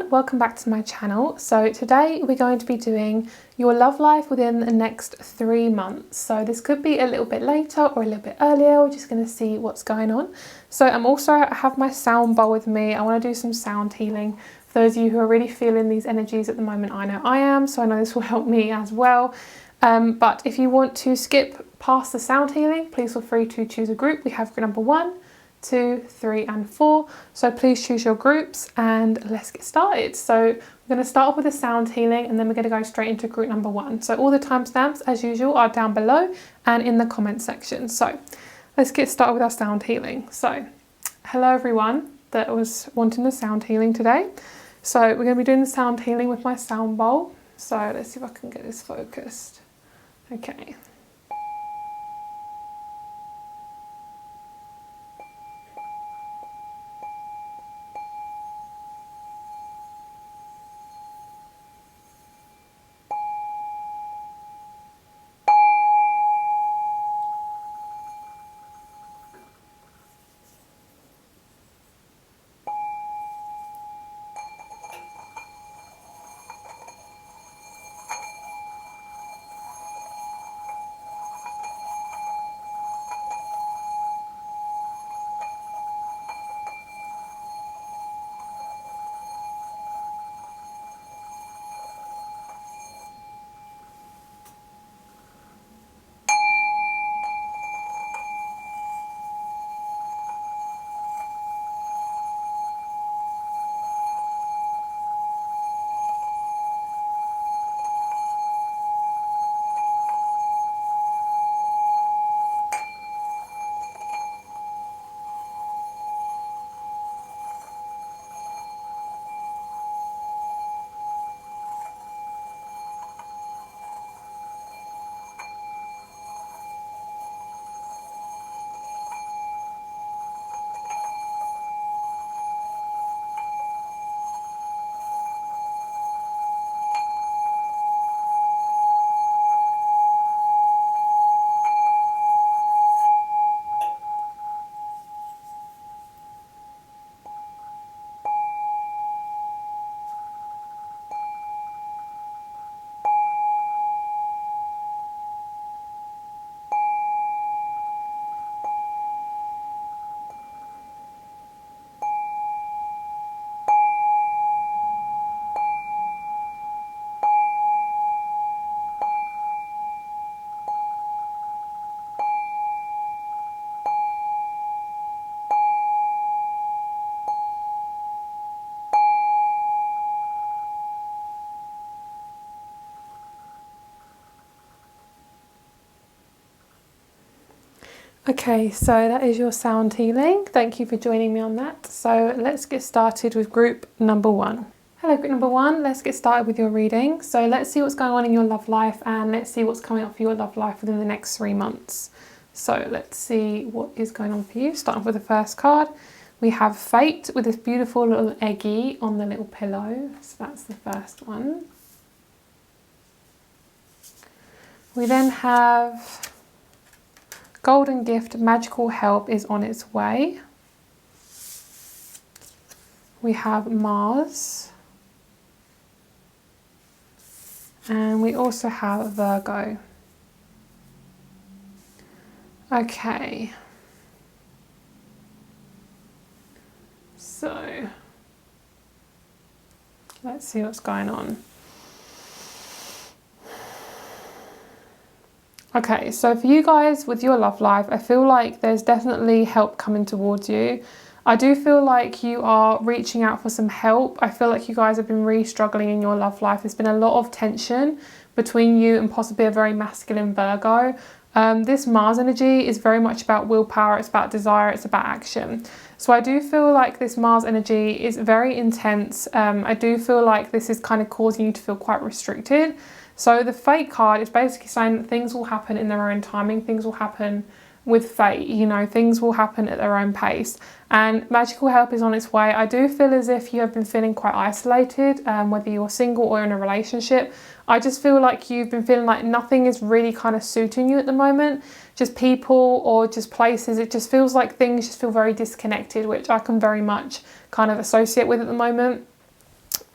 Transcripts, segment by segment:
everyone, welcome back to my channel. So today we're going to be doing your love life within the next 3 months. So this could be a little bit later or a little bit earlier. We're just going to see what's going on. So I have my sound bowl with me. I want to do some sound healing. For those of you who are really feeling these energies at the moment, I know I am, so I know this will help me as well. But if you want to skip past the sound healing, please feel free to choose a group. We have group number 1, 2, 3 and 4. So please choose your groups and let's get started. So we're going to start off with the sound healing and then we're going to go straight into group number 1. So all the timestamps as usual are down below and in the comment section. So let's get started with our sound healing. So hello everyone that was wanting the sound healing today. So we're going to be doing the sound healing with my sound bowl. So let's see if I can get this focused. Okay. Okay, so that is your sound healing. Thank you for joining me on that. So let's get started with group number 1. Hello, group number 1. Let's get started with your reading. So let's see what's going on in your love life and let's see what's coming up for your love life within the next 3 months. So let's see what is going on for you. Starting with the first card. We have Fate with this beautiful little eggie on the little pillow. So that's the first one. We then have Golden Gift, Magical Help is on its way. We have Mars. And we also have Virgo. Okay. So, let's see what's going on. Okay, so for you guys with your love life, I feel like there's definitely help coming towards you. I do feel like you are reaching out for some help. I feel like you guys have been really struggling in your love life. There's been a lot of tension between you and possibly a very masculine Virgo. This Mars energy is very much about willpower, it's about desire, it's about action. So I do feel like this Mars energy is very intense. I do feel like this is kind of causing you to feel quite restricted. So the Fate card is basically saying that things will happen in their own timing, things will happen with fate, you know, things will happen at their own pace. And magical help is on its way. I do feel as if you have been feeling quite isolated, whether you're single or in a relationship. I just feel like you've been feeling like nothing is really kind of suiting you at the moment. Just people or just places. It just feels like things just feel very disconnected, which I can very much kind of associate with at the moment.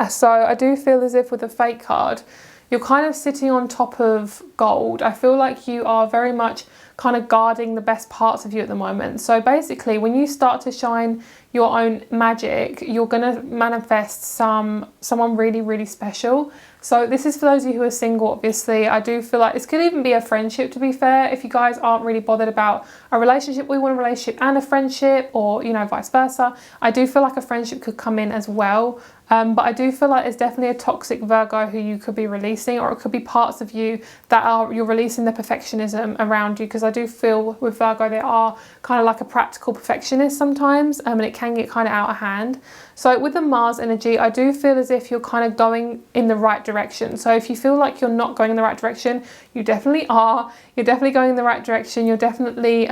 So I do feel as if with the Fate card, you're kind of sitting on top of gold. I feel like you are very much kind of guarding the best parts of you at the moment. So basically, when you start to shine your own magic, you're going to manifest someone really, really special. So this is for those of you who are single, obviously. I do feel like this could even be a friendship, to be fair. If you guys aren't really bothered about a relationship, we want a relationship and a friendship, or, you know, vice versa. I do feel like a friendship could come in as well. But I do feel like there's definitely a toxic Virgo who you could be releasing, or it could be parts of you that you're releasing the perfectionism around you, because I do feel with Virgo they are kind of like a practical perfectionist sometimes, and it can get kind of out of hand. So with the Mars energy, I do feel as if you're kind of going in the right direction. So if you feel like you're not going in the right direction, you definitely are. You're definitely going in the right direction. You're definitely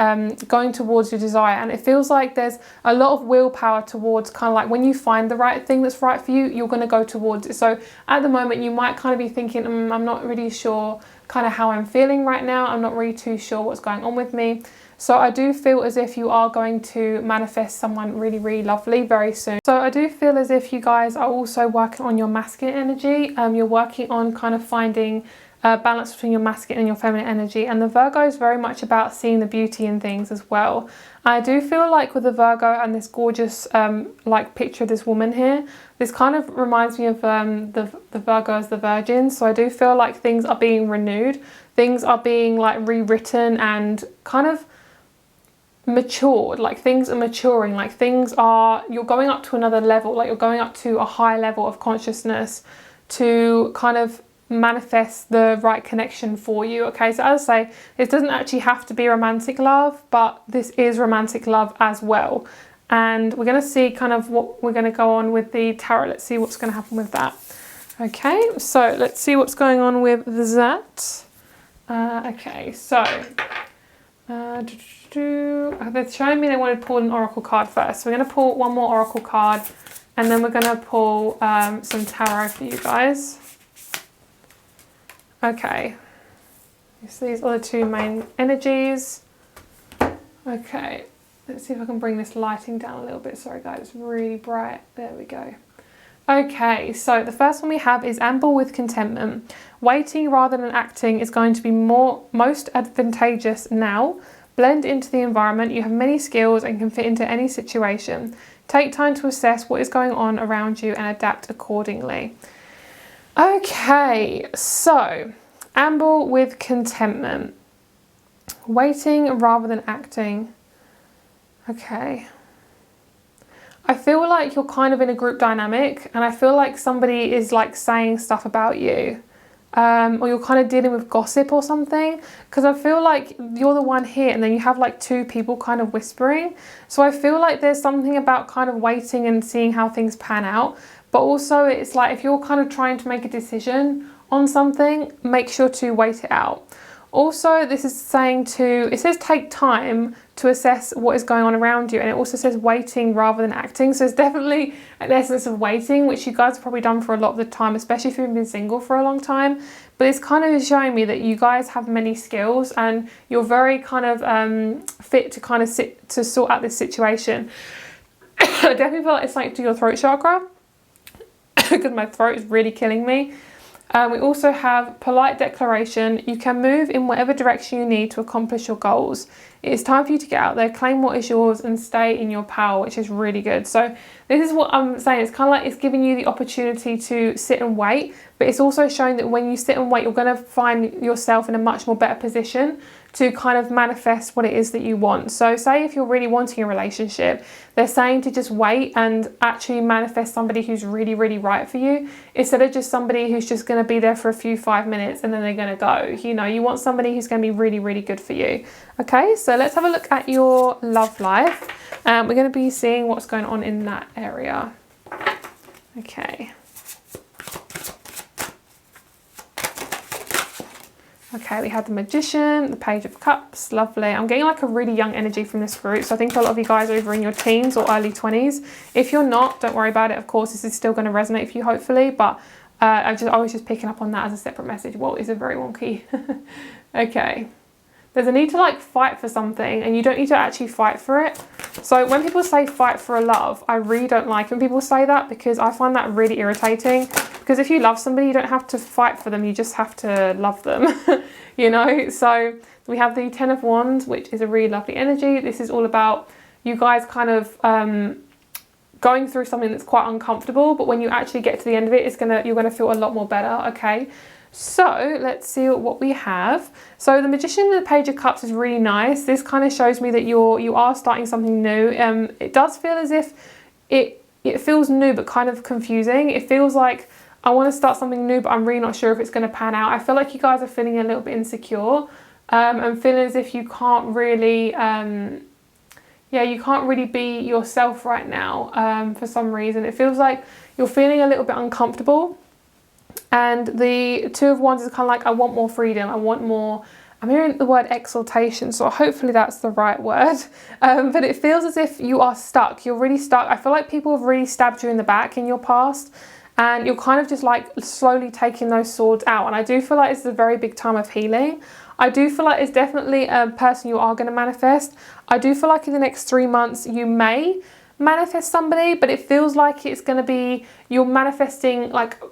going towards your desire. And it feels like there's a lot of willpower towards kind of like when you find the right thing that's right for you, you're going to go towards it. So at the moment, you might kind of be thinking, I'm not really sure kind of how I'm feeling right now. I'm not really too sure what's going on with me. So I do feel as if you are going to manifest someone really, really lovely very soon. So I do feel as if you guys are also working on your masculine energy. You're working on kind of finding balance between your masculine and your feminine energy. And the Virgo is very much about seeing the beauty in things as well. I do feel like with the Virgo and this gorgeous like picture of this woman here, this kind of reminds me of the Virgo as the Virgin. So I do feel like things are being renewed. Things are being like rewritten and kind of matured, like things are maturing, like you're going up to another level, like you're going up to a high level of consciousness to kind of manifest the right connection for you. Okay, so as I say, it doesn't actually have to be romantic love, but this is romantic love as well. And we're going to see kind of what we're going to go on with the tarot. Let's see what's going to happen with that. Okay, so let's see what's going on with that. Okay, so they're showing me they wanted to pull an oracle card first. So we're going to pull one more oracle card, and then we're going to pull some tarot for you guys. Okay, so these are the two main energies. Okay, let's see if I can bring this lighting down a little bit. Sorry guys, it's really bright. There we go. Okay, so the first one we have is amble with contentment. Waiting rather than acting is going to be most advantageous now. Blend into the environment. You have many skills and can fit into any situation. Take time to assess what is going on around you and adapt accordingly. Okay, so amble with contentment. Waiting rather than acting. Okay. I feel like you're kind of in a group dynamic, and I feel like somebody is like saying stuff about you. Or you're kind of dealing with gossip or something, because I feel like you're the one here and then you have like two people kind of whispering. So I feel like there's something about kind of waiting and seeing how things pan out, but also it's like if you're kind of trying to make a decision on something, make sure to wait it out. Also, this is saying it says take time to assess what is going on around you, and it also says waiting rather than acting. So it's definitely an essence of waiting, which you guys have probably done for a lot of the time, especially if you've been single for a long time. But it's kind of showing me that you guys have many skills and you're very kind of fit to kind of sort out this situation. I definitely feel like it's like to your throat chakra, because my throat is really killing me. We also have polite declaration. You can move in whatever direction you need to accomplish your goals. It is time for you to get out there, claim what is yours and stay in your power, which is really good. So this is what I'm saying. It's kind of like it's giving you the opportunity to sit and wait, but it's also showing that when you sit and wait, you're going to find yourself in a much more better position to kind of manifest what it is that you want. So say if you're really wanting a relationship, they're saying to just wait and actually manifest somebody who's really, really right for you, instead of just somebody who's just going to be there for a few 5 minutes and then they're going to go. You know, you want somebody who's going to be really, really good for you. Okay, so let's have a look at your love life. We're going to be seeing what's going on in that area. Okay. Okay, we have the Magician, the Page of Cups, lovely. I'm getting like a really young energy from this group, so I think a lot of you guys are either in your teens or early 20s. If you're not, don't worry about it. Of course, this is still going to resonate for you, hopefully, but I was just picking up on that as a separate message. Well, it's a very wonky. Okay. There's a need to like fight for something, and you don't need to actually fight for it. So when people say fight for a love, I really don't like when people say that, because I find that really irritating. Because if you love somebody, you don't have to fight for them, you just have to love them, you know? So we have the Ten of Wands, which is a really lovely energy. This is all about you guys kind of going through something that's quite uncomfortable, but when you actually get to the end of it, you're gonna feel a lot more better, okay? So let's see what we have. So the Magician and the Page of Cups is really nice. This kind of shows me that you are starting something new. It does feel as if it feels new but kind of confusing. It feels like I want to start something new, but I'm really not sure if it's going to pan out. I feel like you guys are feeling a little bit insecure and feeling as if you can't really you can't really be yourself right now for some reason. It feels like you're feeling a little bit uncomfortable. And the Two of Wands is kind of like, I want more freedom, I want more, I'm hearing the word exaltation, so hopefully that's the right word. But it feels as if you are stuck, you're really stuck. I feel like people have really stabbed you in the back in your past, and you're kind of just like slowly taking those swords out. And I do feel like it's a very big time of healing. I do feel like it's definitely a person you are going to manifest. I do feel like in the next 3 months you may manifest somebody, but it feels like it's going to be, you're manifesting like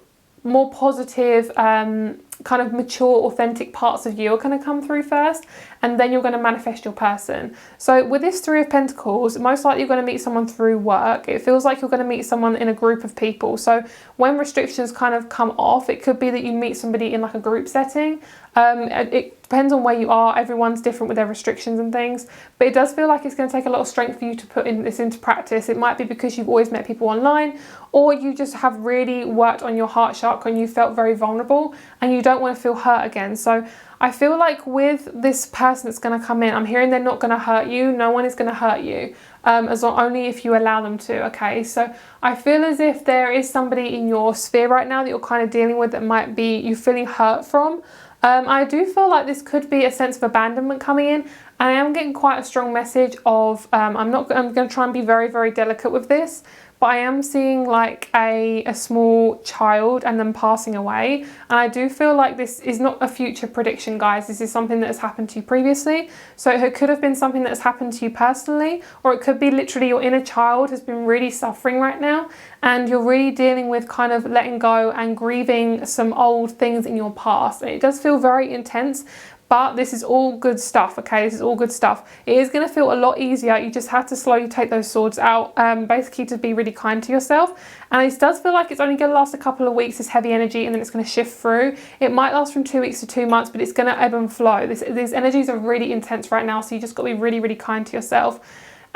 more positive, kind of mature, authentic parts of you are going to come through first, and then you're going to manifest your person. So with this Three of Pentacles, most likely you're going to meet someone through work. It feels like you're going to meet someone in a group of people. So when restrictions kind of come off, it could be that you meet somebody in like a group setting. It depends on where you are. Everyone's different with their restrictions and things, but it does feel like it's going to take a lot of strength for you to put this into practice. It might be because you've always met people online, or you just have really worked on your heart chakra and you felt very vulnerable and you don't want to feel hurt again. So I feel like with this person that's going to come in, I'm hearing they're not going to hurt you. No one is going to hurt you, only if you allow them to, okay? So I feel as if there is somebody in your sphere right now that you're kind of dealing with that might be you feeling hurt from. I do feel like this could be a sense of abandonment coming in. I am getting quite a strong message of, I'm going to try and be very, very delicate with this, but I am seeing like a small child and them passing away. And I do feel like this is not a future prediction, guys. This is something that has happened to you previously. So it could have been something that has happened to you personally, or it could be literally your inner child has been really suffering right now, and you're really dealing with kind of letting go and grieving some old things in your past. And it does feel very intense. But this is all good stuff, okay? This is all good stuff. It is going to feel a lot easier. You just have to slowly take those swords out, basically to be really kind to yourself. And it does feel like it's only going to last a couple of weeks, this heavy energy, and then it's going to shift through. It might last from 2 weeks to 2 months, but it's going to ebb and flow. These energies are really intense right now, so you just got to be really, really kind to yourself.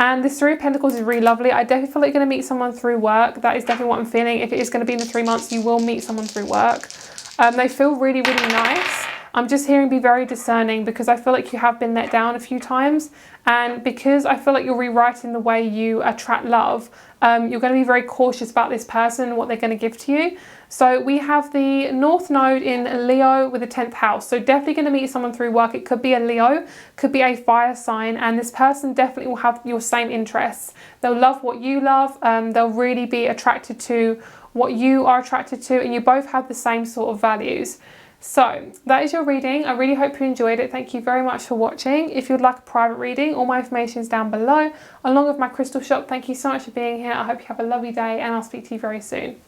And this Three of Pentacles is really lovely. I definitely feel like you're going to meet someone through work. That is definitely what I'm feeling. If it is going to be in the 3 months, you will meet someone through work. They feel really, really nice. I'm just hearing be very discerning, because I feel like you have been let down a few times, and because I feel like you're rewriting the way you attract love, you're going to be very cautious about this person and what they're going to give to you. So we have the North Node in Leo with the 10th house. So definitely going to meet someone through work. It could be a Leo, could be a fire sign, and this person definitely will have your same interests. They'll love what you love. They'll really be attracted to what you are attracted to, and you both have the same sort of values. So that is your reading. I really hope you enjoyed it. Thank you very much for watching. If you'd like a private reading, all my information is down below, along with my crystal shop. Thank you so much for being here. I hope you have a lovely day, and I'll speak to you very soon.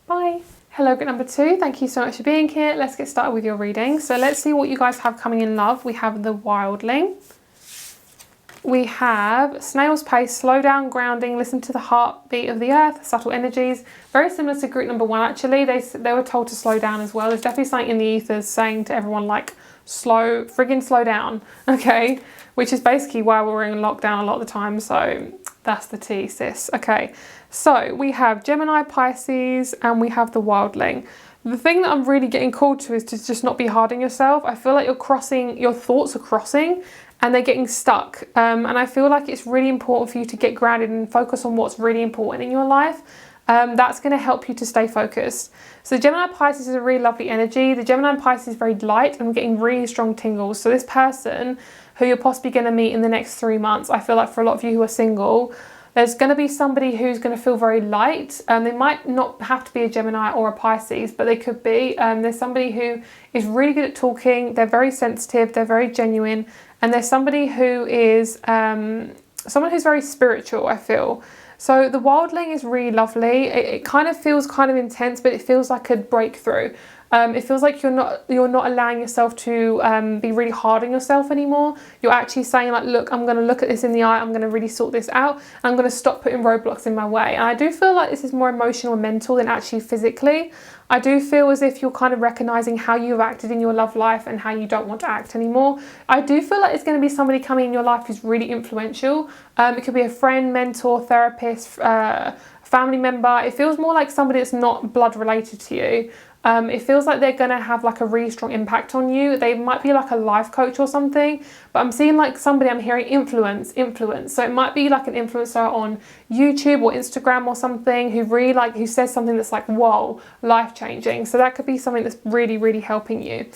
Bye. Hello, group number 2. Thank you so much for being here. Let's get started with your reading. So let's see what you guys have coming in love. We have the Wildling. We have Snail's Pace, slow down, grounding, listen to the heartbeat of the earth, subtle energies. Very similar to group number 1, actually. They were told to slow down as well. There's definitely something in the ethers saying to everyone, like, slow down, okay? Which is basically why we're in lockdown a lot of the time, so that's the tea, sis. Okay, so we have Gemini, Pisces, and we have the Wildling. The thing that I'm really getting called to is to just not be hard on yourself. I feel like your thoughts are crossing, and they're getting stuck. And I feel like it's really important for you to get grounded and focus on what's really important in your life. That's going to help you to stay focused. So Gemini Pisces is a really lovely energy. The Gemini Pisces is very light, and I'm getting really strong tingles. So this person who you're possibly going to meet in the next 3 months, I feel like for a lot of you who are single, there's going to be somebody who's going to feel very light. They might not have to be a Gemini or a Pisces, but they could be. There's somebody who is really good at talking. They're very sensitive. They're very genuine. And there's somebody who is someone who's very spiritual, I feel. So the wildling is really lovely. It kind of feels kind of intense, but it feels like a breakthrough. It feels like you're not allowing yourself to be really hard on yourself anymore. You're actually saying like, look, I'm going to look at this in the eye. I'm going to really sort this out. And I'm going to stop putting roadblocks in my way. And I do feel like this is more emotional and mental than actually physically. I do feel as if you're kind of recognizing how you've acted in your love life and how you don't want to act anymore. I do feel like it's going to be somebody coming in your life who's really influential. It could be a friend, mentor, therapist, family member. It feels more like somebody that's not blood related to you. It feels like they're going to have like a really strong impact on you. They might be like a life coach or something, but I'm seeing like somebody, I'm hearing influence. So it might be like an influencer on YouTube or Instagram or something who really like, who says something that's like, whoa, life changing. So that could be something that's really, really helping you.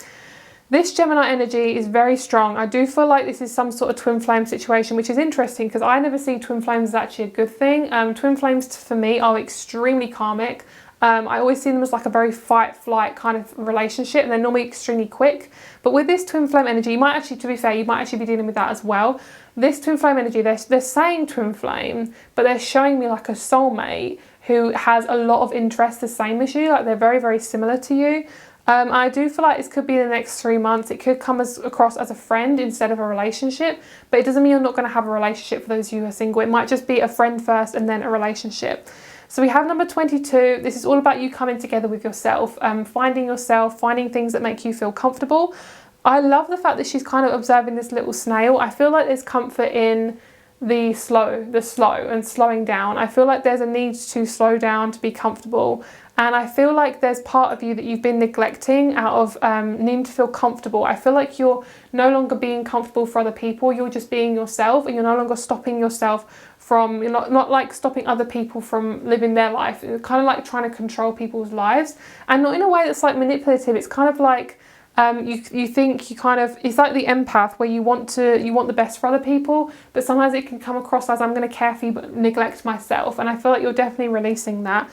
This Gemini energy is very strong. I do feel like this is some sort of twin flame situation, which is interesting because I never see twin flames as actually a good thing. Twin flames for me are extremely karmic. I always see them as like a very fight-flight kind of relationship, and they're normally extremely quick. But with this twin flame energy, you might actually, to be fair, you might actually be dealing with that as well. This twin flame energy, they're saying twin flame, but they're showing me like a soulmate who has a lot of interest the same as you. Like they're very, very similar to you. I do feel like this could be the next 3 months. It could come across as a friend instead of a relationship, but it doesn't mean you're not going to have a relationship for those of you who are single. It might just be a friend first and then a relationship. So we have number 22. This is all about you coming together with yourself, finding things that make you feel comfortable. I love the fact that she's kind of observing this little snail. I feel like there's comfort in the slow and slowing down. I feel like there's a need to slow down to be comfortable. And I feel like there's part of you that you've been neglecting out of needing to feel comfortable. I feel like you're no longer being comfortable for other people. You're just being yourself, and you're no longer stopping yourself from, you're not like stopping other people from living their life. You're kind of like trying to control people's lives, and not in a way that's like manipulative. It's kind of like you think you kind of, it's like the empath where you want the best for other people, but sometimes it can come across as I'm going to care for you but neglect myself. And I feel like you're definitely releasing that.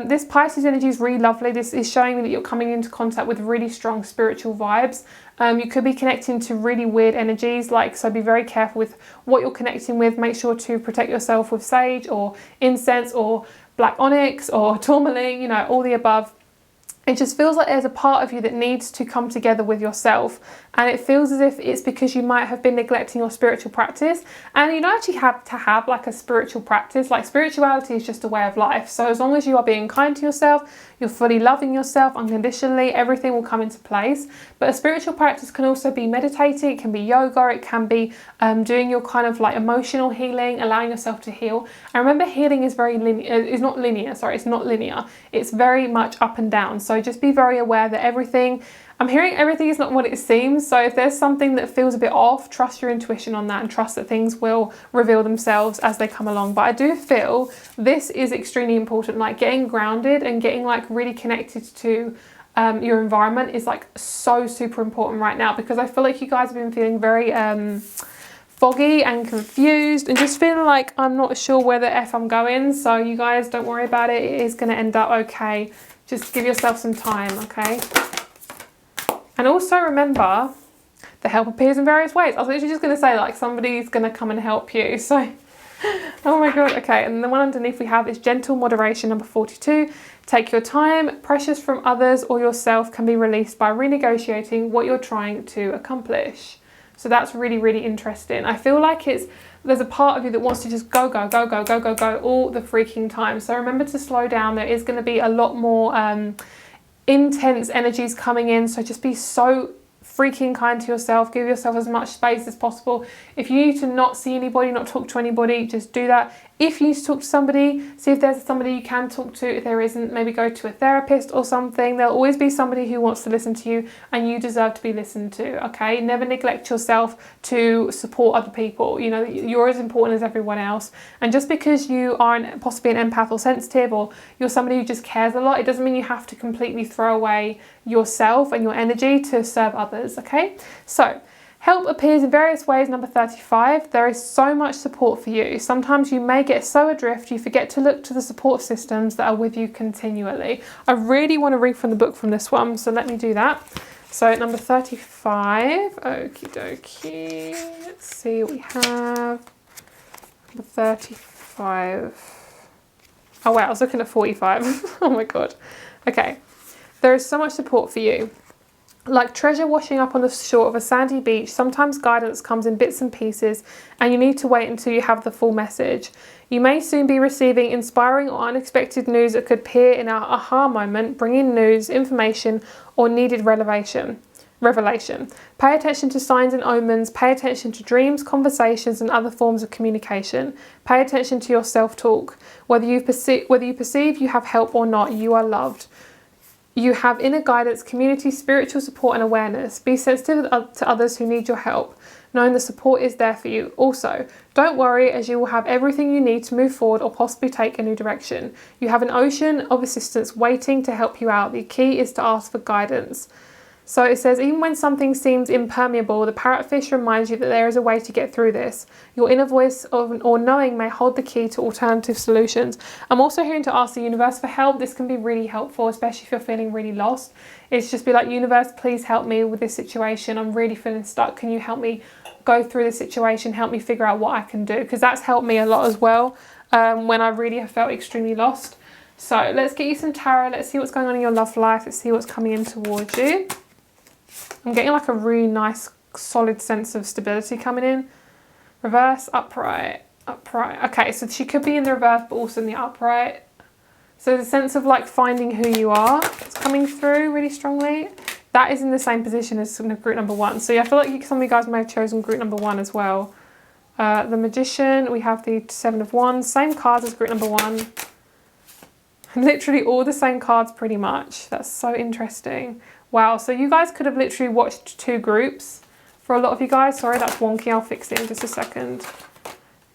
This Pisces energy is really lovely. This is showing me that you're coming into contact with really strong spiritual vibes. You could be connecting to really weird energies, so be very careful with what you're connecting with. Make sure to protect yourself with sage or incense or black onyx or tourmaline, all the above. It just feels like there's a part of you that needs to come together with yourself, and it feels as if it's because you might have been neglecting your spiritual practice, and you don't actually have to have like a spiritual practice. Like spirituality is just a way of life. So as long as you are being kind to yourself, you're fully loving yourself unconditionally, everything will come into place. But a spiritual practice can also be meditating, it can be yoga, it can be doing your kind of like emotional healing, allowing yourself to heal. And remember, healing is it's not linear. It's very much up and down. So just be very aware that I'm hearing everything is not what it seems. So if there's something that feels a bit off, trust your intuition on that and trust that things will reveal themselves as they come along. But I do feel this is extremely important, like getting grounded and getting like really connected to your environment is like so super important right now, because I feel like you guys have been feeling very foggy and confused and just feeling like I'm not sure where the F I'm going. So you guys, don't worry about it. It is going to end up okay. Just give yourself some time, okay? And also remember, the help appears in various ways. I was literally just going to say, like, somebody's going to come and help you. So, oh my God, okay. And the one underneath we have is gentle moderation, number 42. Take your time. Pressures from others or yourself can be released by renegotiating what you're trying to accomplish. So that's really, really interesting. I feel like there's a part of you that wants to just go all the freaking time. So remember to slow down. There is going to be a lot more intense energies coming in. So just be so freaking kind to yourself. Give yourself as much space as possible. If you need to not see anybody, not talk to anybody, just do that. If you need to talk to somebody, see if there's somebody you can talk to. If there isn't, maybe go to a therapist or something. There'll always be somebody who wants to listen to you, and you deserve to be listened to, okay? Never neglect yourself to support other people. You're as important as everyone else. And just because you are possibly an empath or sensitive, or you're somebody who just cares a lot, it doesn't mean you have to completely throw away yourself and your energy to serve others, okay? So, help appears in various ways, number 35. There is so much support for you. Sometimes you may get so adrift you forget to look to the support systems that are with you continually. I really want to read from the book from this one, so let me do that. So number 35, okie dokie. Let's see what we have. 35. Oh wow, I was looking at 45. Oh my god. Okay. There is so much support for you. Like treasure washing up on the shore of a sandy beach, sometimes guidance comes in bits and pieces and you need to wait until you have the full message. You may soon be receiving inspiring or unexpected news that could appear in our aha moment, bringing news, information, or needed revelation. Pay attention to signs and omens. Pay attention to dreams, conversations, and other forms of communication. Pay attention to your self-talk. Whether you perceive you have help or not, you are loved. You have inner guidance, community, spiritual support, and awareness. Be sensitive to others who need your help, knowing the support is there for you. Also, don't worry, as you will have everything you need to move forward or possibly take a new direction. You have an ocean of assistance waiting to help you out. The key is to ask for guidance. So it says, even when something seems impermeable, the parrotfish reminds you that there is a way to get through this. Your inner voice or knowing may hold the key to alternative solutions. I'm also hearing to ask the universe for help. This can be really helpful, especially if you're feeling really lost. It's just be like, universe, please help me with this situation. I'm really feeling stuck. Can you help me go through this situation? Help me figure out what I can do. Because that's helped me a lot as well when I really have felt extremely lost. So let's get you some tarot. Let's see what's going on in your love life. Let's see what's coming in towards you. I'm getting like a really nice solid sense of stability coming in. Reverse, upright, upright. Okay, so she could be in the reverse but also in the upright. So the sense of like finding who you are is coming through really strongly. That is in the same position as group number 1. So yeah, I feel like some of you guys may have chosen group number 1 as well. The Magician, we have the 7 of Wands, same cards as group number 1. Literally all the same cards pretty much. That's so interesting. Wow, so you guys could have literally watched 2 groups for a lot of you guys. Sorry, that's wonky. I'll fix it in just a second.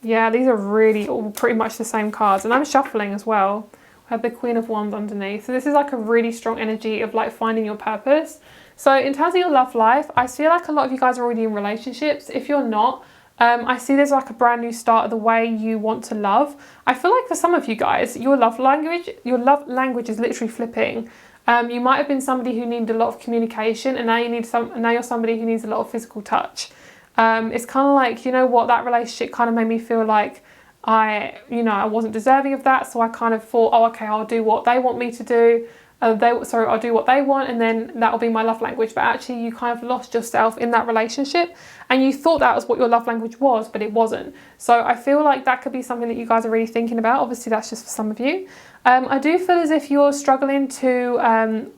Yeah, these are really all pretty much the same cards. And I'm shuffling as well. We have the Queen of Wands underneath. So this is like a really strong energy of like finding your purpose. So in terms of your love life, I feel like a lot of you guys are already in relationships. If you're not, I see there's like a brand new start of the way you want to love. I feel like for some of you guys, your love language is literally flipping. You might have been somebody who needed a lot of communication, and now you're somebody who needs a lot of physical touch. It's kind of like, you know what, that relationship kind of made me feel like I wasn't deserving of that. So I kind of thought, oh, okay, I'll do what they want me to do. I'll do what they want, and then that'll be my love language. But actually you kind of lost yourself in that relationship and you thought that was what your love language was, but it wasn't. So I feel like that could be something that you guys are really thinking about. Obviously that's just for some of you. I do feel as if you're struggling to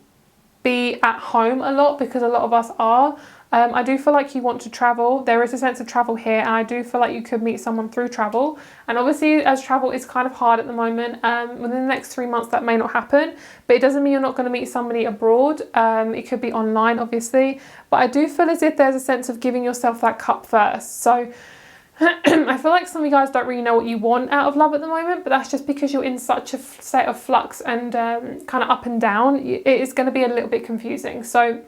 be at home a lot, because a lot of us are. I do feel like you want to travel. There is a sense of travel here, and I do feel like you could meet someone through travel. And obviously, as travel is kind of hard at the moment, within the next 3 months that may not happen, but it doesn't mean you're not going to meet somebody abroad. It could be online, obviously, but I do feel as if there's a sense of giving yourself that cup first. So I feel like some of you guys don't really know what you want out of love at the moment, but that's just because you're in such a state of flux and kind of up and down. It is going to be a little bit confusing. So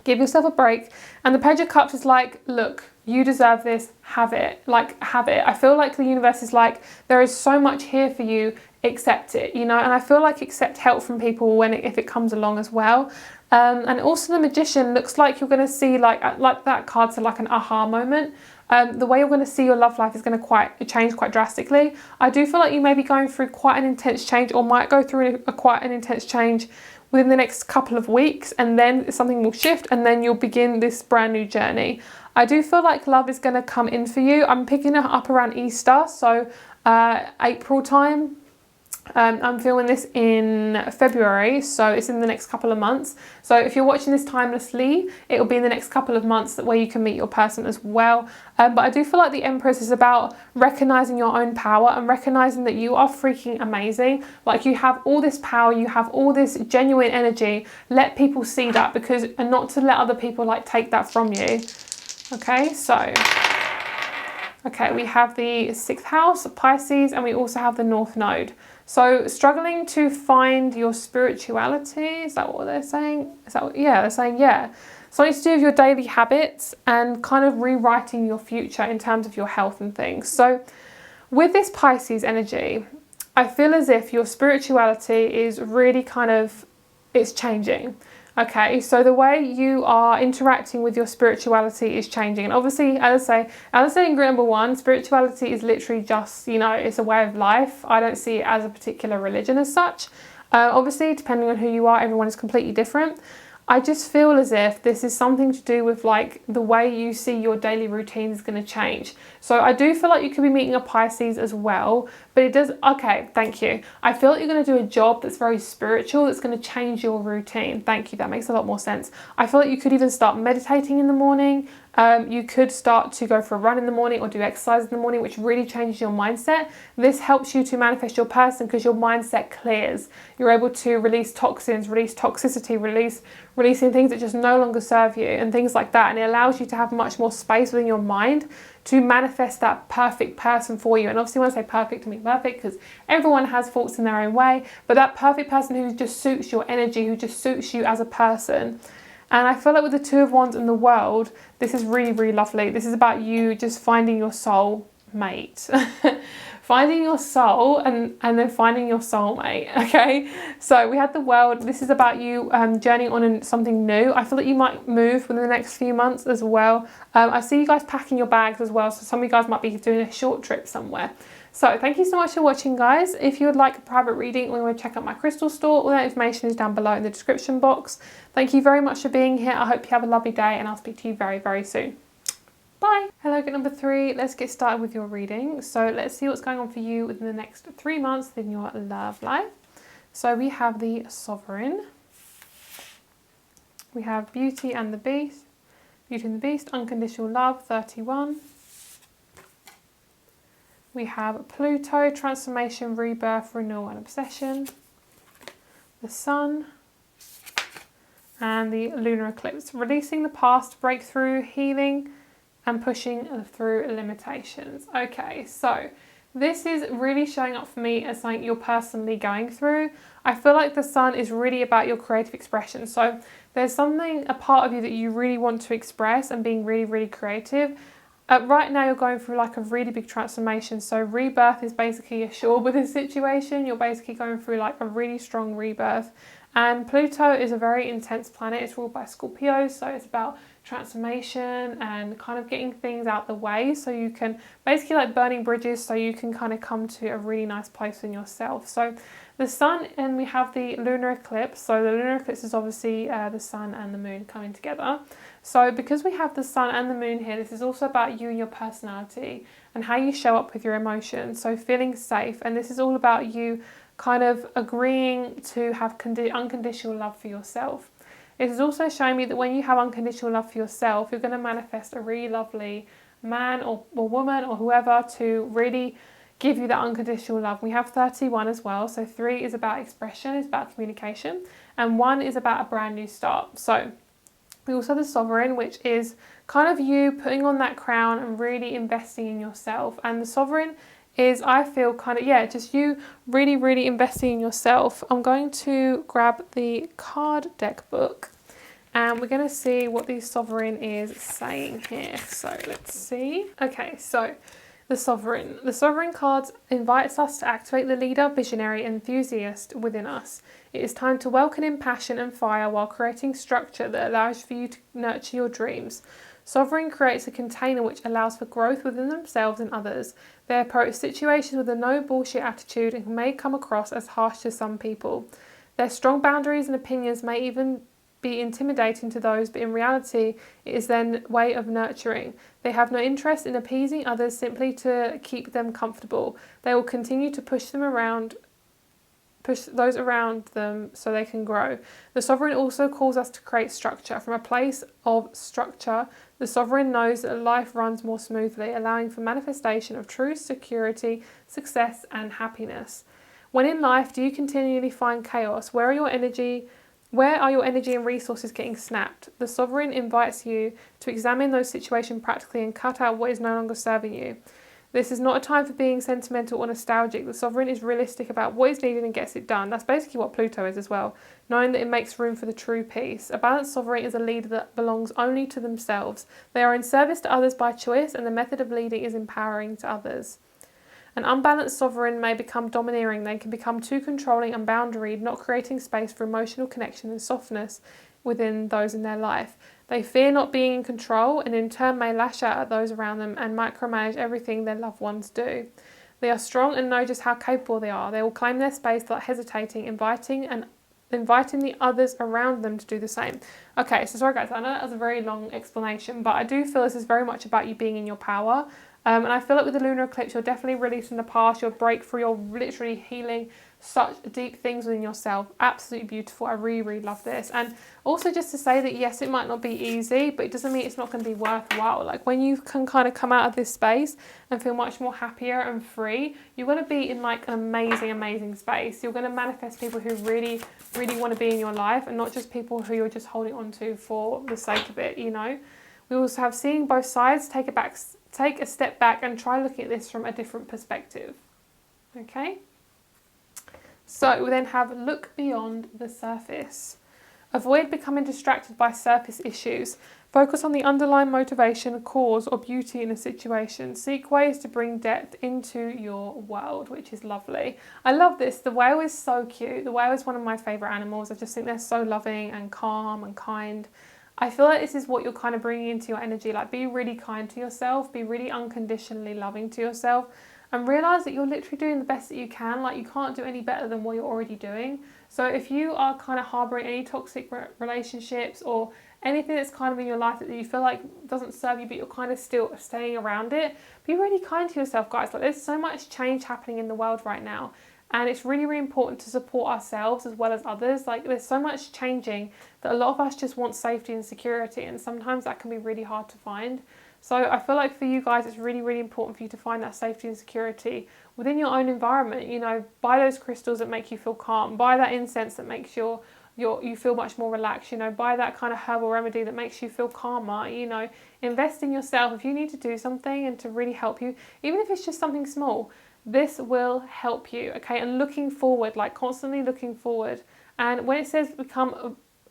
give yourself a break. And the Page of Cups is like, look, you deserve this, have it. Like, have it. I feel like the universe is like, there is so much here for you, accept it, you know. And I feel like accept help from people if it comes along as well. And also the Magician looks like you're going to see like that card's like an aha moment. The way you're going to see your love life is going to change quite drastically. I do feel like you may be going through quite an intense change, or might go through quite an intense change within the next couple of weeks, and then something will shift and then you'll begin this brand new journey. I do feel like love is going to come in for you. I'm picking it up around Easter, so April time. I'm filming this in February, so it's in the next couple of months. So if you're watching this timelessly, it'll be in the next couple of months where you can meet your person as well. But I do feel like the Empress is about recognizing your own power and recognizing that you are freaking amazing. Like, you have all this power, you have all this genuine energy. Let people see that, and not to let other people like take that from you. Okay, so we have the 6th house, Pisces, and we also have the North Node. So struggling to find your spirituality, is that what they're saying? They're saying, yeah. Something to do with your daily habits and kind of rewriting your future in terms of your health and things. So with this Pisces energy, I feel as if your spirituality is really it's changing. Okay, so the way you are interacting with your spirituality is changing. And obviously, as I say in group number 1, spirituality is literally just, you know, it's a way of life. I don't see it as a particular religion as such. Obviously, depending on who you are, everyone is completely different. I just feel as if this is something to do with like the way you see your daily routine is going to change. So I do feel like you could be meeting a Pisces as well, but it does, okay, thank you. I feel like you're going to do a job that's very spiritual, that's going to change your routine. Thank you, that makes a lot more sense. I feel like you could even start meditating in the morning. You could start to go for a run in the morning or do exercise in the morning, which really changes your mindset. This helps you to manifest your person because your mindset clears. You're able to release toxins, release toxicity, releasing things that just no longer serve you and things like that. And it allows you to have much more space within your mind to manifest that perfect person for you. And obviously when I say perfect, I mean perfect because everyone has faults in their own way, but that perfect person who just suits your energy, who just suits you as a person. And I feel like with the Two of Wands in the world, this is really, really lovely. This is about you just finding your soul mate. Finding your soul and then finding your soulmate, okay? So we had the world. This is about you journeying on something new. I feel that you might move within the next few months as well. I see you guys packing your bags as well. So some of you guys might be doing a short trip somewhere. So thank you so much for watching, guys. If you would like a private reading or you want to check out my crystal store, all that information is down below in the description box. Thank you very much for being here. I hope you have a lovely day and I'll speak to you very, very soon. Bye. Hello, group number 3. Let's get started with your reading. So let's see what's going on for you within the next 3 months in your love life. So we have the Sovereign. We have Beauty and the Beast. Beauty and the Beast, Unconditional Love, 31. We have Pluto, Transformation, Rebirth, Renewal and Obsession. The Sun. And the Lunar Eclipse. Releasing the past, breakthrough, healing, and pushing through limitations. Okay, so this is really showing up for me as something you're personally going through. I feel like the Sun is really about your creative expression. So there's something, a part of you that you really want to express and being really, really creative. Right now you're going through like a really big transformation. So rebirth is basically assured with this situation. You're basically going through like a really strong rebirth. And Pluto is a very intense planet. It's ruled by Scorpio. So it's about transformation and kind of getting things out the way so you can basically like burning bridges so you can kind of come to a really nice place in yourself. So the Sun, and we have the lunar eclipse. So the lunar eclipse is obviously the Sun and the Moon coming together. So because we have the Sun and the Moon here, this is also about you and your personality and how you show up with your emotions. So feeling safe, and this is all about you kind of agreeing to have unconditional love for yourself. It is also showing me that when you have unconditional love for yourself, you're going to manifest a really lovely man or woman or whoever to really give you that unconditional love. We have 31 as well. So 3 is about expression, it's about communication, and 1 is about a brand new start. So we also have the Sovereign, which is kind of you putting on that crown and really investing in yourself. And the Sovereign is, I feel, kind of, yeah, just you really, really investing in yourself. I'm going to grab the card deck book and we're going to see what the Sovereign is saying here. So let's see. Okay, so the Sovereign. The Sovereign cards invites us to activate the leader, visionary, enthusiast within us. It is time to welcome in passion and fire while creating structure that allows for you to nurture your dreams. Sovereign creates a container which allows for growth within themselves and others. They approach situations with a no bullshit attitude and may come across as harsh to some people. Their strong boundaries and opinions may even be intimidating to those, but in reality it is their way of nurturing. They have no interest in appeasing others simply to keep them comfortable. They will continue to push those around them so they can grow. The Sovereign also calls us to create structure. From a place of structure, the Sovereign knows that life runs more smoothly, allowing for manifestation of true security, success, and happiness. When in life do you continually find chaos? Where are your energy and resources getting snapped? The Sovereign invites you to examine those situations practically and cut out what is no longer serving you. This is not a time for being sentimental or nostalgic. The Sovereign is realistic about what is needed and gets it done. That's basically what Pluto is as well, knowing that it makes room for the true peace. A balanced Sovereign is a leader that belongs only to themselves. They are in service to others by choice, and the method of leading is empowering to others. An unbalanced sovereign may become domineering. They can become too controlling and boundaried, not creating space for emotional connection and softness within those in their life. They fear not being in control and in turn may lash out at those around them and micromanage everything their loved ones do. They are strong and know just how capable they are. They will claim their space without hesitating, inviting the others around them to do the same. Okay, so sorry guys, I know that was a very long explanation, but I do feel this is very much about you being in your power. And I feel like with the lunar eclipse, you're definitely releasing the past, you're breakthrough, you're literally healing such deep things within yourself. Absolutely beautiful. I really, really love this. And also just to say that, yes, it might not be easy, but it doesn't mean it's not going to be worthwhile. Like when you can kind of come out of this space and feel much more happier and free, you're going to be in like an amazing, amazing space. You're going to manifest people who really, really want to be in your life and not just people who you're just holding on to for the sake of it, you know. We also have seeing both sides, take a step back and try looking at this from a different perspective. Okay? So we then have look beyond the surface. Avoid becoming distracted by surface issues. Focus on the underlying motivation, cause or beauty in a situation. Seek ways to bring depth into your world, which is lovely. I love this. The whale is so cute. The whale is one of my favourite animals. I just think they're so loving and calm and kind. I feel like this is what you're kind of bringing into your energy. Like be really kind to yourself. Be really unconditionally loving to yourself. And realise that you're literally doing the best that you can. Like you can't do any better than what you're already doing. So if you are kind of harbouring any toxic relationships or anything that's kind of in your life that you feel like doesn't serve you, but you're kind of still staying around it, be really kind to yourself, guys. Like there's so much change happening in the world right now. And it's really, really important to support ourselves as well as others. Like there's so much changing that a lot of us just want safety and security. And sometimes that can be really hard to find. So I feel like for you guys, it's really, really important for you to find that safety and security within your own environment. You know, buy those crystals that make you feel calm. Buy that incense that makes you feel much more relaxed. You know, buy that kind of herbal remedy that makes you feel calmer. You know, invest in yourself. If you need to do something and to really help you, even if it's just something small, this will help you, okay? And looking forward, like constantly looking forward. And when it says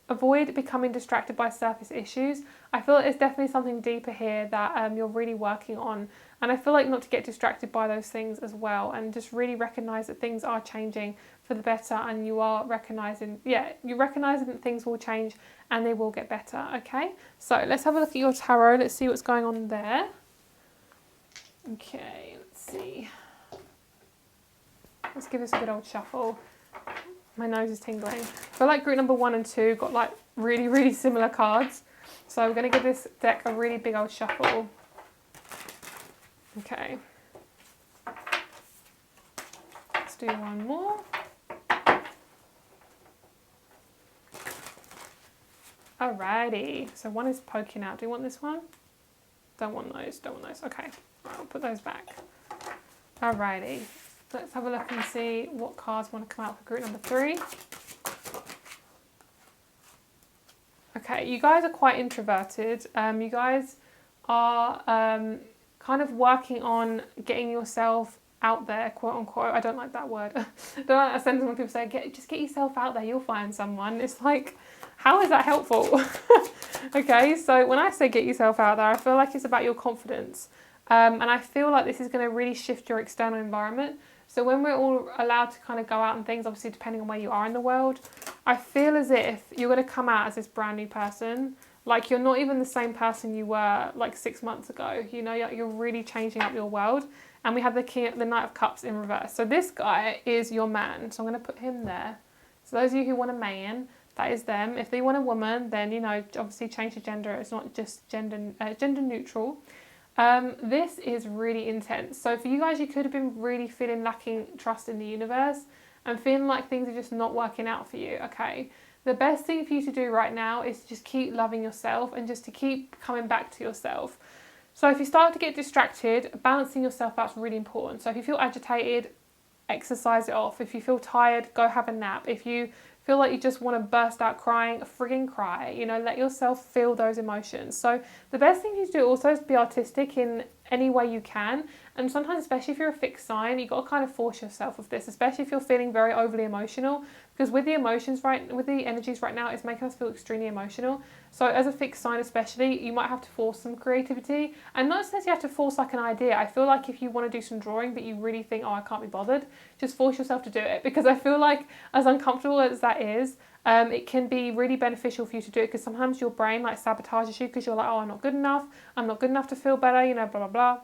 avoid becoming distracted by surface issues, I feel like there's definitely something deeper here that you're really working on. And I feel like not to get distracted by those things as well, and just really recognise that things are changing for the better, and you are recognising, you're recognising that things will change and they will get better, okay? So let's have a look at your tarot. Let's see what's going on there. Okay, let's see. Let's give this a good old shuffle. My nose is tingling. I feel like group number 1 and 2 got like really, really similar cards. So we're going to give this deck a really big old shuffle. Okay. Let's do one more. Alrighty. So one is poking out. Do you want this one? Don't want those. Don't want those. Okay. I'll put those back. Alrighty. Let's have a look and see what cards want to come out for group number 3. Okay, you guys are quite introverted. You guys are kind of working on getting yourself out there, quote unquote. I don't like that word. I don't like that sentence when people say, just get yourself out there, you'll find someone. It's like, how is that helpful? Okay, so when I say get yourself out there, I feel like it's about your confidence. And I feel like this is going to really shift your external environment. So when we're all allowed to kind of go out and things, obviously depending on where you are in the world, I feel as if you're going to come out as this brand new person. Like you're not even the same person you were like 6 months ago. You know, you're really changing up your world. And we have the Knight of Cups in reverse. So this guy is your man. So I'm going to put him there. So those of you who want a man, that is them. If they want a woman, then, you know, obviously change the gender. It's not just gender neutral. This is really intense. So for you guys, you could have been really feeling lacking trust in the universe and feeling like things are just not working out for you, okay? The best thing for you to do right now is just keep loving yourself and just to keep coming back to yourself. So if you start to get distracted, balancing yourself out is really important. So if you feel agitated, exercise it off. If you feel tired, go have a nap. If you feel like you just want to burst out crying, frigging cry. You know, let yourself feel those emotions. So the best thing you do also is be artistic in any way you can. And sometimes, especially if you're a fixed sign, you've got to kind of force yourself with this, especially if you're feeling very overly emotional, because with the energies right now, it's making us feel extremely emotional. So as a fixed sign especially, you might have to force some creativity, and not necessarily you have to force like an idea. I feel like if you want to do some drawing but you really think, oh, I can't be bothered, just force yourself to do it, because I feel like as uncomfortable as that is, it can be really beneficial for you to do it, because sometimes your brain like sabotages you because you're like, oh, I'm not good enough to feel better, you know, blah blah blah.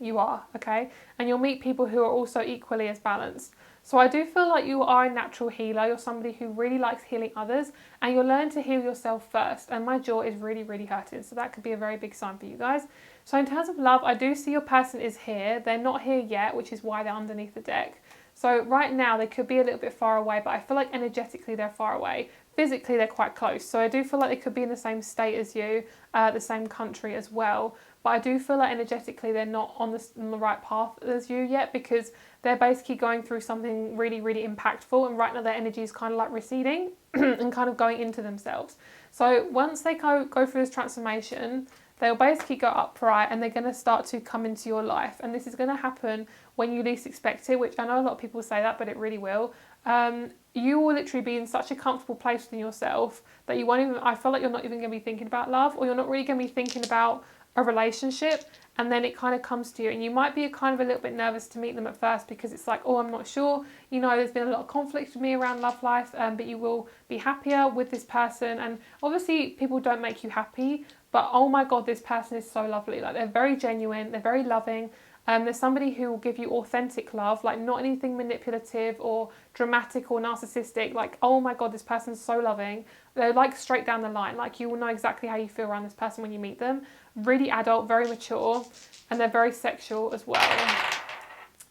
You are, okay? And you'll meet people who are also equally as balanced. So I do feel like you are a natural healer. You're somebody who really likes healing others, and you'll learn to heal yourself first. And my jaw is really, really hurting. So that could be a very big sign for you guys. So in terms of love, I do see your person is here. They're not here yet, which is why they're underneath the deck. So right now they could be a little bit far away, but I feel like energetically they're far away. Physically they're quite close. So I do feel like they could be in the same state as you, the same country as well. But I do feel like energetically they're not on the right path as you yet, because they're basically going through something really, really impactful, and right now their energy is kind of like receding and kind of going into themselves. So once they go through this transformation, they'll basically go upright and they're going to start to come into your life. And this is going to happen when you least expect it, which I know a lot of people say that, but it really will. You will literally be in such a comfortable place within yourself that you won't even, I feel like you're not even going to be thinking about love, or you're not really going to be thinking about a relationship, and then it kind of comes to you, and you might be kind of a little bit nervous to meet them at first, because it's like, oh, I'm not sure, you know, there's been a lot of conflict with me around love life, but you will be happier with this person. And obviously people don't make you happy, but oh my god, this person is so lovely. Like, they're very genuine, they're very loving. There's somebody who will give you authentic love, like not anything manipulative or dramatic or narcissistic. Like, oh my god, this person's so loving. They're like straight down the line. Like, you will know exactly how you feel around this person when you meet them. Really adult, very mature, and they're very sexual as well.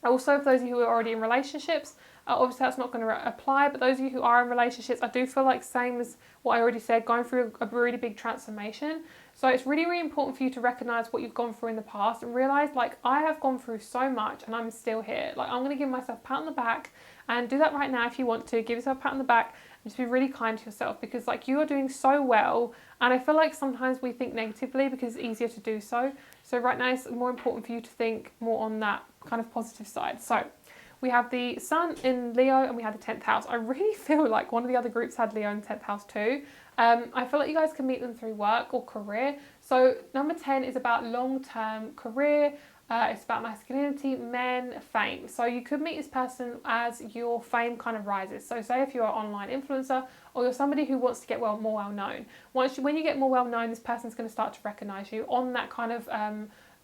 Also, for those of you who are already in relationships, obviously that's not going to apply, but those of you who are in relationships, I do feel like, same as what I already said, going through a really big transformation. So it's really, really important for you to recognise what you've gone through in the past and realise, like, I have gone through so much and I'm still here. Like, I'm going to give myself a pat on the back, and do that right now if you want to. Give yourself a pat on the back and just be really kind to yourself, because like, you are doing so well. And I feel like sometimes we think negatively because it's easier to do so. So right now it's more important for you to think more on that kind of positive side. So we have the Sun in Leo and we have the 10th house. I really feel like one of the other groups had Leo in 10th house too. I feel like you guys can meet them through work or career. So number 10 is about long-term career. It's about masculinity, men, fame. So you could meet this person as your fame kind of rises. So say if you're an online influencer, or you're somebody who wants to get more well known. When you get more well known, this person's going to start to recognise you on that kind of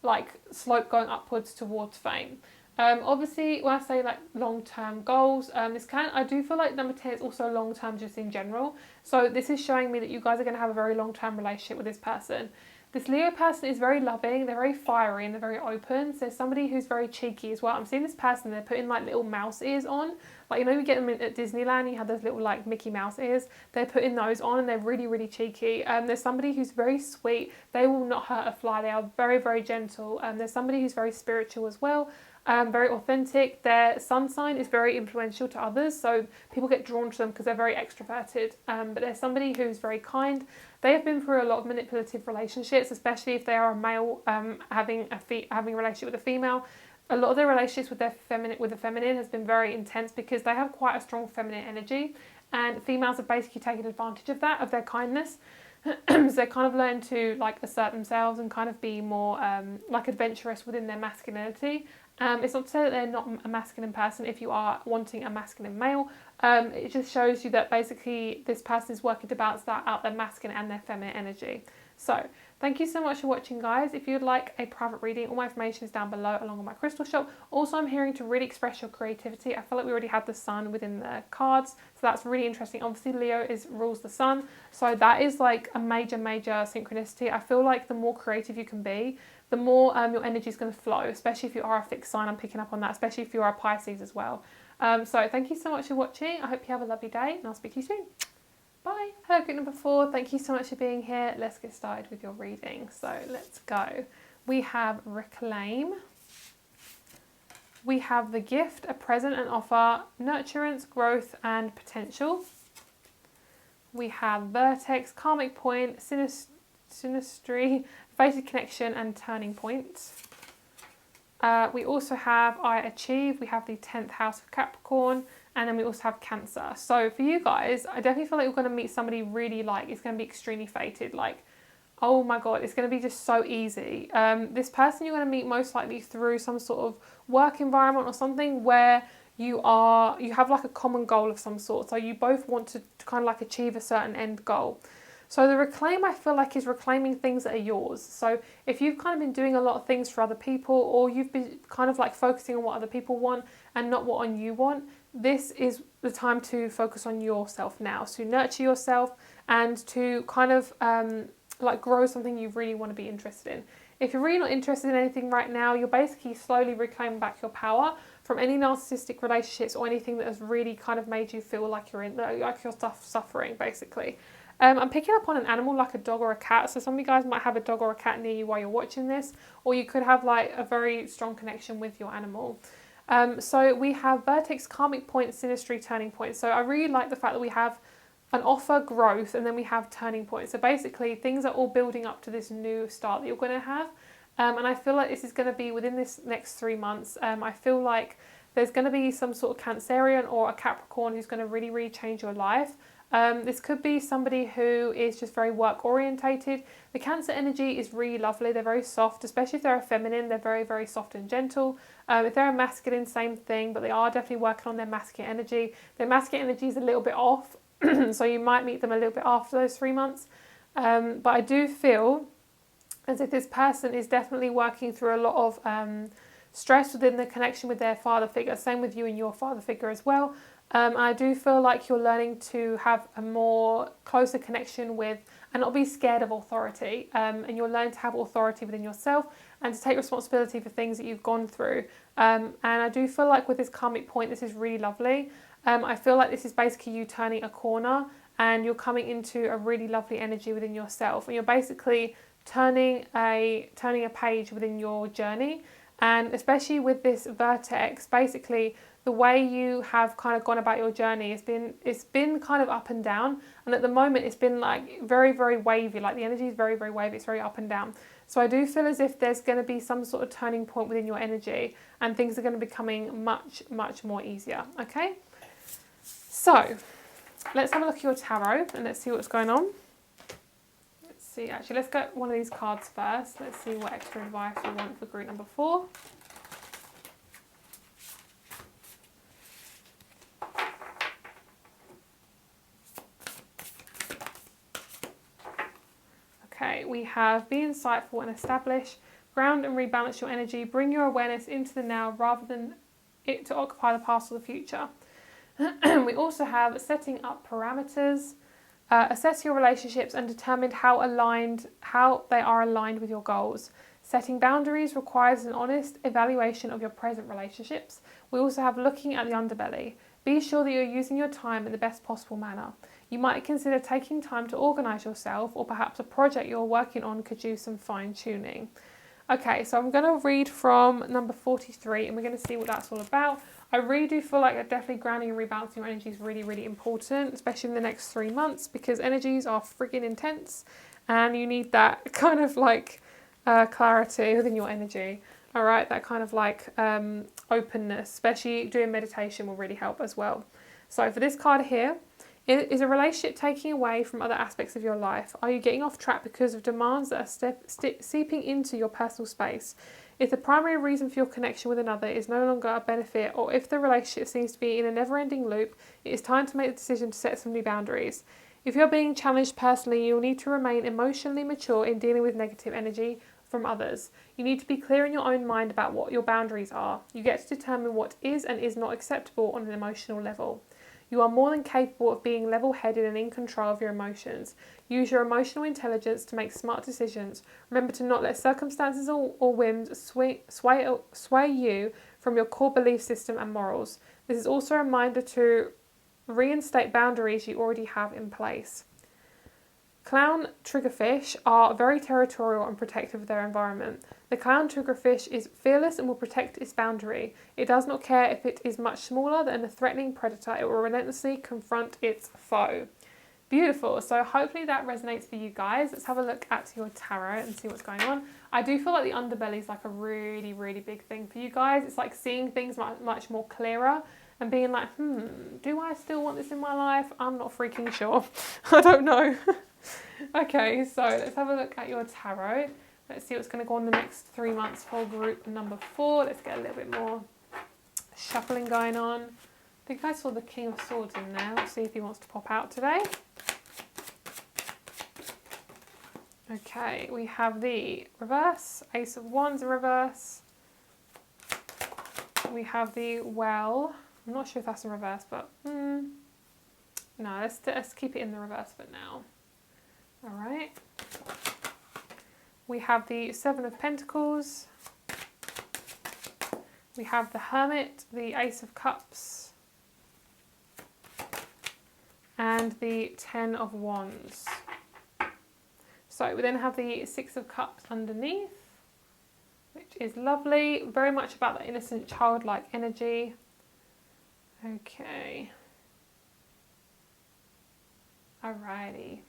like slope going upwards towards fame. Obviously, when I say like long-term goals, I do feel like number 10 is also long-term just in general. So this is showing me that you guys are going to have a very long-term relationship with this person. This Leo person is very loving, they're very fiery, and they're very open. So somebody who's very cheeky as well. I'm seeing this person, they're putting like little mouse ears on. Like, you know, you get them at Disneyland, you have those little like Mickey Mouse ears. They're putting those on and they're really, really cheeky. There's somebody who's very sweet. They will not hurt a fly. They are very, very gentle. There's somebody who's very spiritual as well. Very authentic. Their sun sign is very influential to others, so people get drawn to them because they're very extroverted. But there's somebody who's very kind. They have been through a lot of manipulative relationships, especially if they are a male having a relationship with a female. A lot of their relationships with the feminine has been very intense because they have quite a strong feminine energy, and females have basically taken advantage of that, of their kindness. So they kind of learn to like assert themselves and kind of be more like adventurous within their masculinity. It's not to say that they're not a masculine person if you are wanting a masculine male. It just shows you that basically this person is working to balance that out, their masculine and their feminine energy. So thank you so much for watching, guys. If you'd like a private reading, all my information is down below along with my crystal shop. Also, I'm hearing to really express your creativity. I feel like we already had the sun within the cards, so that's really interesting. Obviously Leo rules the sun, so that is like a major synchronicity. I feel like the more creative you can be, the more your energy is going to flow, especially if you are a fixed sign. I'm picking up on that, especially if you are a Pisces as well. So thank you so much for watching. I hope you have a lovely day, and I'll speak to you soon. Bye. Hello, group number 4. Thank you so much for being here. Let's get started with your reading. So let's go. We have Reclaim. We have the Gift, a present and offer, nurturance, growth and potential. We have Vertex, karmic point, synastry, fated connection and turning point. We also have I Achieve. We have the 10th house of Capricorn, And then we also have Cancer. So for you guys, I definitely feel like you're going to meet somebody really like, it's going to be extremely fated. Like, oh my God, it's going to be just so easy. This person you're going to meet most likely through some sort of work environment or something where you have like a common goal of some sort. So you both want to kind of like achieve a certain end goal. So the reclaim, I feel like, is reclaiming things that are yours. So if you've kind of been doing a lot of things for other people, or you've been kind of like focusing on what other people want and not what on you want, this is the time to focus on yourself now. So nurture yourself and to kind of like grow something you really want to be interested in. If you're really not interested in anything right now, you're basically slowly reclaiming back your power from any narcissistic relationships or anything that has really kind of made you feel like you're suffering, basically. I'm picking up on an animal like a dog or a cat. So some of you guys might have a dog or a cat near you while you're watching this, or you could have like a very strong connection with your animal. So we have vertex, karmic point, synastry, turning point. So I really like the fact that we have an offer, growth, and then we have turning point. So basically things are all building up to this new start that you're going to have. And I feel like this is going to be within this next 3 months. I feel like there's going to be some sort of Cancerian or a Capricorn who's going to really, really change your life. This could be somebody who is just very work orientated. The Cancer energy is really lovely. They're very soft, especially if they're a feminine. They're very, very soft and gentle. If they're a masculine, same thing, but they are definitely working on their masculine energy. Their masculine energy is a little bit off, so you might meet them a little bit after those 3 months. But I do feel as if this person is definitely working through a lot of stress within the connection with their father figure. Same with you and your father figure as well. I do feel like you're learning to have a more closer connection with and not be scared of authority. And you're learning to have authority within yourself and to take responsibility for things that you've gone through. And I do feel like with this karmic point, this is really lovely. I feel like this is basically you turning a corner and you're coming into a really lovely energy within yourself. And you're basically turning a page within your journey. And especially with this vertex, basically the way you have kind of gone about your journey it's been kind of up and down, and at the moment it's been like very, very wavy. Like the energy is very, very wavy. It's very up and down. So I do feel as if there's going to be some sort of turning point within your energy, and things are going to be becoming much, much more easier. Okay, so let's have a look at your tarot and let's see what's going on. Let's see. Actually, let's get one of these cards first. Let's see what extra advice we want for group number 4. Okay, we have be insightful and establish, ground and rebalance your energy, bring your awareness into the now rather than it to occupy the past or the future. We also have setting up parameters, assess your relationships and determine how they are aligned with your goals. Setting boundaries requires an honest evaluation of your present relationships. We also have looking at the underbelly. Be sure that you're using your time in the best possible manner. You might consider taking time to organise yourself, or perhaps a project you're working on could use some fine-tuning. Okay, so I'm going to read from number 43 and we're going to see what that's all about. I really do feel like definitely grounding and rebalancing your energy is really, really important, especially in the next 3 months, because energies are friggin' intense and you need that kind of like clarity within your energy. All right, that kind of like openness, especially doing meditation will really help as well. So for this card here, is a relationship taking away from other aspects of your life? Are you getting off track because of demands that are seeping into your personal space? If the primary reason for your connection with another is no longer a benefit, or if the relationship seems to be in a never-ending loop, it is time to make the decision to set some new boundaries. If you're being challenged personally, you'll need to remain emotionally mature in dealing with negative energy from others. You need to be clear in your own mind about what your boundaries are. You get to determine what is and is not acceptable on an emotional level. You are more than capable of being level-headed and in control of your emotions. Use your emotional intelligence to make smart decisions. Remember to not let circumstances or whims sway you from your core belief system and morals. This is also a reminder to reinstate boundaries you already have in place. Clown triggerfish are very territorial and protective of their environment. The clown triggerfish is fearless and will protect its boundary. It does not care if it is much smaller than a threatening predator. It will relentlessly confront its foe. Beautiful. So hopefully that resonates for you guys. Let's have a look at your tarot and see what's going on. I do feel like the underbelly is like a really, really big thing for you guys. It's like seeing things much more clearer. and being like, do I still want this in my life? I'm not freaking sure. I don't know. Okay, so let's have a look at your tarot. Let's see what's going to go on the next 3 months for group number 4. Let's get a little bit more shuffling going on. I think I saw the King of Swords in there. Let's see if he wants to pop out today. Okay, we have the reverse, Ace of Wands in reverse. We have the Well. I'm not sure if that's in reverse, but no, let's keep it in the reverse for now. All right. We have the Seven of Pentacles. We have the Hermit, the Ace of Cups, and the Ten of Wands. So we then have the Six of Cups underneath, which is lovely. Very much about that innocent, childlike energy. Okay. Alrighty.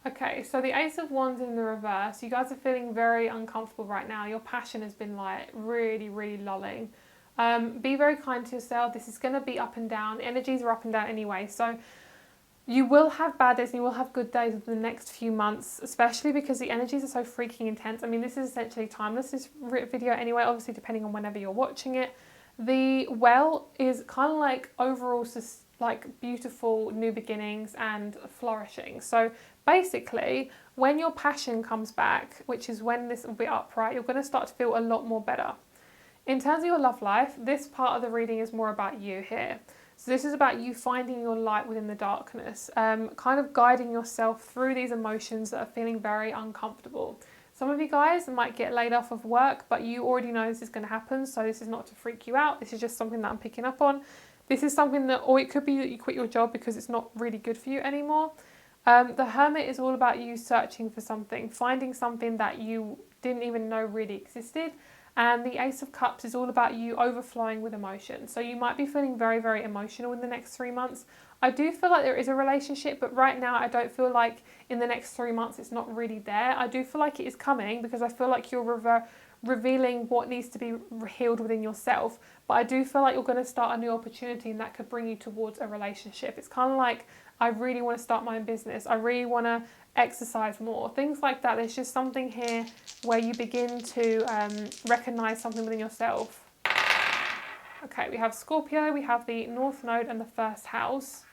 Okay, so the Ace of Wands in the reverse. You guys are feeling very uncomfortable right now. Your passion has been like really, really lulling. Be very kind to yourself. This is going to be up and down. The energies are up and down anyway. So you will have bad days and you will have good days in the next few months, especially because the energies are so freaking intense. I mean, this is essentially timeless, this video anyway, obviously depending on whenever you're watching it. The Well is kind of like overall like beautiful new beginnings and flourishing. So basically, when your passion comes back, which is when this will be upright, you're going to start to feel a lot more better. In terms of your love life, this part of the reading is more about you here. So this is about you finding your light within the darkness, kind of guiding yourself through these emotions that are feeling very uncomfortable. Some of you guys might get laid off of work, but you already know this is going to happen, so this is not to freak you out. This is just something that I'm picking up on. This is something that, or it could be that you quit your job because it's not really good for you anymore. The Hermit is all about you searching for something, finding something that you didn't even know really existed. And the Ace of Cups is all about you overflowing with emotion. So you might be feeling very, very emotional in the next 3 months. I do feel like there is a relationship, but right now I don't feel like in the next 3 months it's not really there. I do feel like it is coming because I feel like you're revealing what needs to be healed within yourself. But I do feel like you're going to start a new opportunity and that could bring you towards a relationship. It's kind of like, I really want to start my own business. I really want to exercise more. Things like that. There's just something here where you begin to recognize something within yourself. Okay, we have Scorpio, we have the North Node and the first house.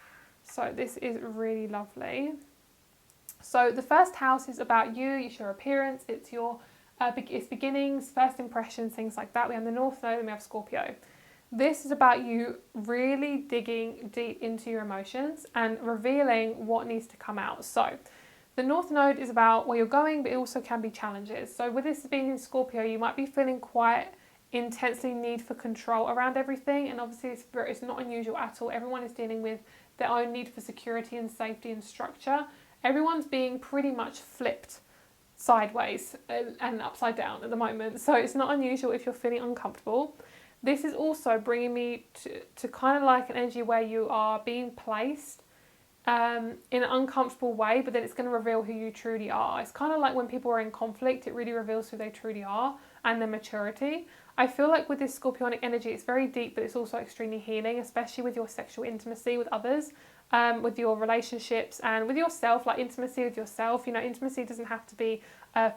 So this is really lovely. So the first house is about you, it's your appearance, it's your it's beginnings, first impressions, things like that. We have the North Node and we have Scorpio. This is about you really digging deep into your emotions and revealing what needs to come out. So the North Node is about where you're going, but it also can be challenges. So with this being in Scorpio, you might be feeling quite intensely need for control around everything. And obviously it's not unusual at all. Everyone is dealing with their own need for security and safety and structure. Everyone's being pretty much flipped sideways and upside down at the moment. So it's not unusual if you're feeling uncomfortable. This is also bringing me to kind of like an energy where you are being placed in an uncomfortable way, but then it's going to reveal who you truly are. It's kind of like when people are in conflict, it really reveals who they truly are and their maturity. I feel like with this Scorpionic energy, it's very deep, but it's also extremely healing, especially with your sexual intimacy with others, with your relationships and with yourself, like intimacy with yourself. You know, intimacy doesn't have to be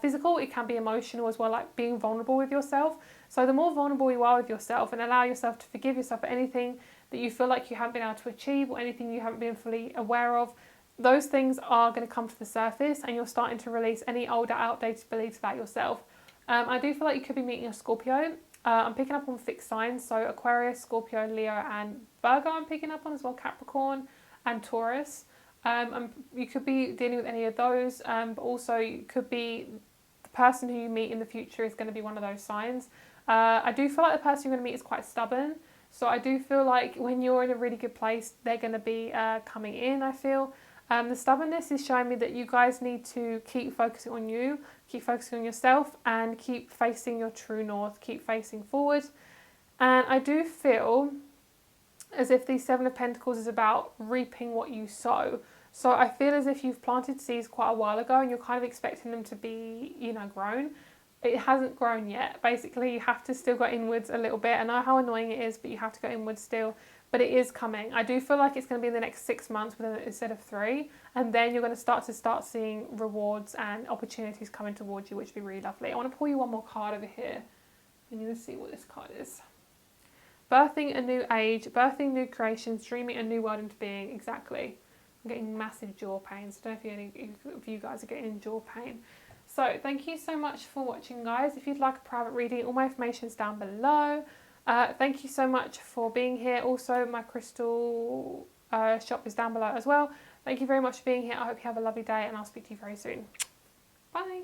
physical, it can be emotional as well, like being vulnerable with yourself. So the more vulnerable you are with yourself and allow yourself to forgive yourself for anything that you feel like you haven't been able to achieve or anything you haven't been fully aware of, those things are going to come to the surface and you're starting to release any older outdated beliefs about yourself. I do feel like you could be meeting a Scorpio. I'm picking up on fixed signs, so Aquarius, Scorpio, Leo and Virgo I'm picking up on as well, Capricorn and Taurus. You could be dealing with any of those, but also you could be the person who you meet in the future is going to be one of those signs. I do feel like the person you're going to meet is quite stubborn. So I do feel like when you're in a really good place, they're going to be coming in, I feel. The stubbornness is showing me that you guys need to keep focusing on you, keep focusing on yourself, and keep facing your true north, keep facing forward. And I do feel as if the Seven of Pentacles is about reaping what you sow. So I feel as if you've planted seeds quite a while ago and you're kind of expecting them to be, you know, grown. it hasn't grown yet. Basically, you have to still go inwards a little bit. I know how annoying it is, but you have to go inwards still. But it is coming. I do feel like it's going to be in the next 6 months instead of 3. And then you're going to start seeing rewards and opportunities coming towards you, which would be really lovely. I want to pull you one more card over here. And you're going to see what this card is. Birthing a new age, birthing new creations, dreaming a new world into being. Exactly. I'm getting massive jaw pains. I don't know if you guys are getting jaw pain. So thank you so much for watching, guys. If you'd like a private reading, all my information is down below. Thank you so much for being here. Also, my crystal shop is down below as well. Thank you very much for being here. I hope you have a lovely day, and I'll speak to you very soon. Bye.